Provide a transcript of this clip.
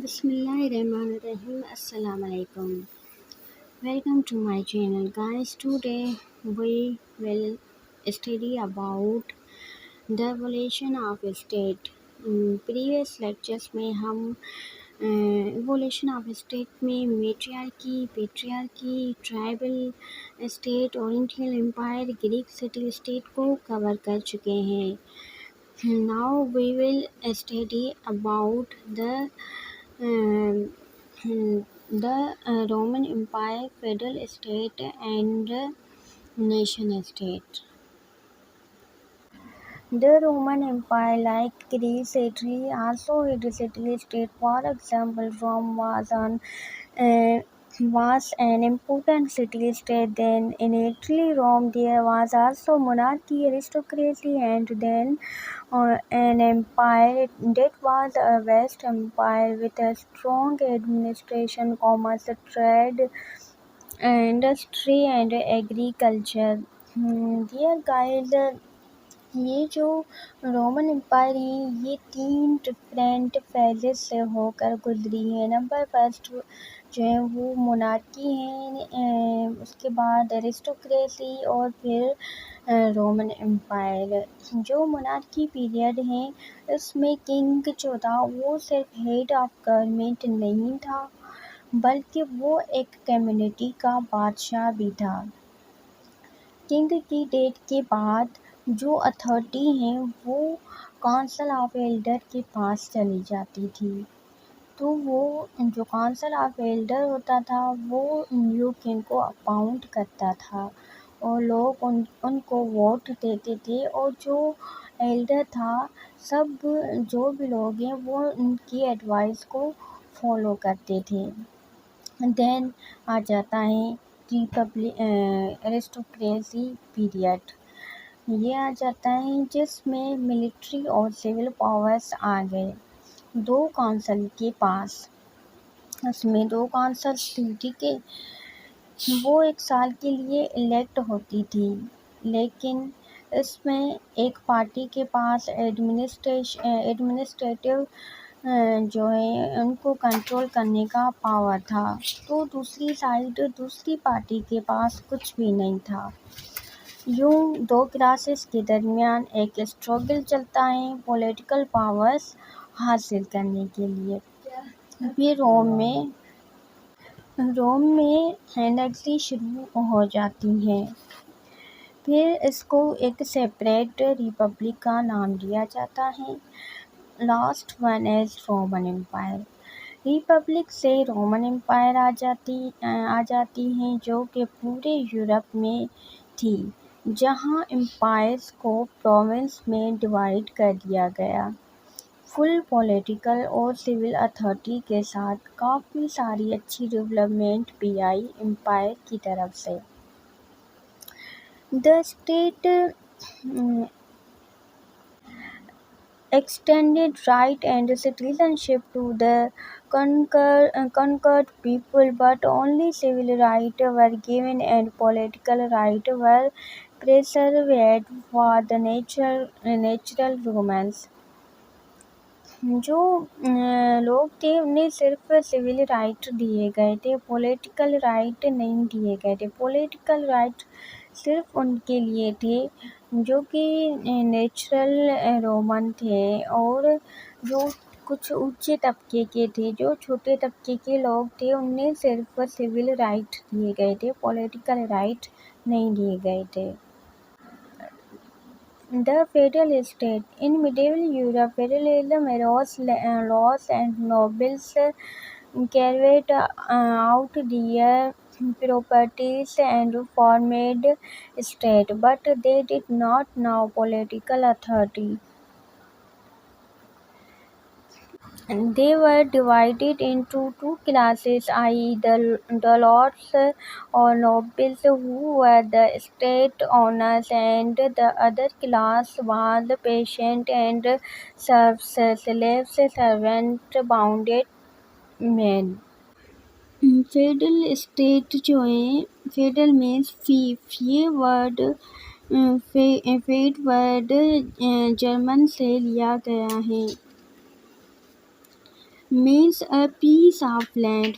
بسم اللہ الرحمن الرحیم السلام علیکم. Welcome to my channel guys. Today we will study about the evolution of a state. Previous lectures میں ہم ایولیوشن آف اسٹیٹ میں matriarchy, patriarchy, tribal state, oriental empire, Greek city state کو cover کر چکے ہیں. Now we will study about the Roman Empire, feudal state and nation state. The Roman Empire, like Greece, Italy, also had a city state. For example, Rome was an important city state. Then in Italy, Rome, there was also monarchy, aristocracy, and then an empire that was a vast empire with a strong administration, commerce, trade, industry, and agriculture. Dear guys, یہ جو Roman umpire ہے یہ 3 different phases سے ہو کر گزری ہے. Number first جو ہے وہ مونارکی ہیں، اس کے بعد ایرسٹوکریسی اور پھر رومن امپائر. جو مونارکی پیریڈ ہیں اس میں کنگ جو تھا وہ صرف ہیڈ آف گورنمنٹ نہیں تھا بلکہ وہ ایک کمیونٹی کا بادشاہ بھی تھا. کنگ کی ڈیتھ کے بعد جو اتھارٹی ہیں وہ کونسل آف ایلڈر کے پاس چلی جاتی تھی. تو وہ جو کونسل آف ایلڈر ہوتا تھا وہ نیو کنگ کو اپاؤنٹ کرتا تھا اور لوگ ان کو ووٹ دیتے تھے، اور جو ایلڈر تھا سب جو بھی لوگ ہیں وہ ان کی ایڈوائس کو فالو کرتے تھے. دین آ جاتا ہے ایرسٹوکریسی پیریڈ. یہ آ جاتا ہے جس میں ملٹری اور سول پاورز آ گئے 2 کونسل کے پاس. اس میں 2 کونسلز تھی، ٹھیک ہے، وہ 1 سال کے لیے الیکٹ ہوتی تھی، لیکن اس میں ایک پارٹی کے پاس ایڈمنسٹریٹو جو ہے ان کو کنٹرول کرنے کا پاور تھا، تو دوسری پارٹی کے پاس کچھ بھی نہیں تھا. یوں 2 کلاسز کے درمیان ایک اسٹرگل چلتا ہے پولیٹیکل پاورز حاصل کرنے کے لیے. پھر روم میں اینیکسی شروع ہو جاتی ہے. پھر اس کو ایک سیپریٹ ریپبلک کا نام دیا جاتا ہے. Last one is Roman empire. Republic سے رومن امپائر آ جاتی ہیں جو کہ پورے یورپ میں تھی، جہاں امپائرز کو پروونس میں ڈیوائڈ کر دیا گیا. فل پولیٹیکل اور سول اتھارٹی کے ساتھ کافی ساری اچھی ڈیولپمنٹ بھی آئی امپائر کی طرف سے. The state extended right and citizenship to the conquered people, but only civil rights were given and political rights were preserved for the natural Romans. جو لوگ تھے انہیں صرف سول رائٹ دیے گئے تھے، پولیٹیکل رائٹ نہیں دیے گئے تھے. پولیٹیکل رائٹ صرف ان کے لیے تھے جو کہ نیچرل رومن تھے، اور جو کچھ اونچے طبقے کے تھے، جو چھوٹے طبقے کے لوگ تھے انہیں صرف سول رائٹ دیے گئے تھے، پولیٹیکل رائٹ نہیں دیے گئے تھے. The feudal state. In medieval Europe, feudalism arose. Lords and nobles carried out their properties and formed state, but they did not know political authority. They were divided into 2 classes, i.e. the lords or nobles who were the state owners, and the other class was peasants and serfs, slaves, servant, bonded men. Feudal state جو ہے، feudal means فیف. یہ word feed word German سے لیا گیا ہے. means a piece of land.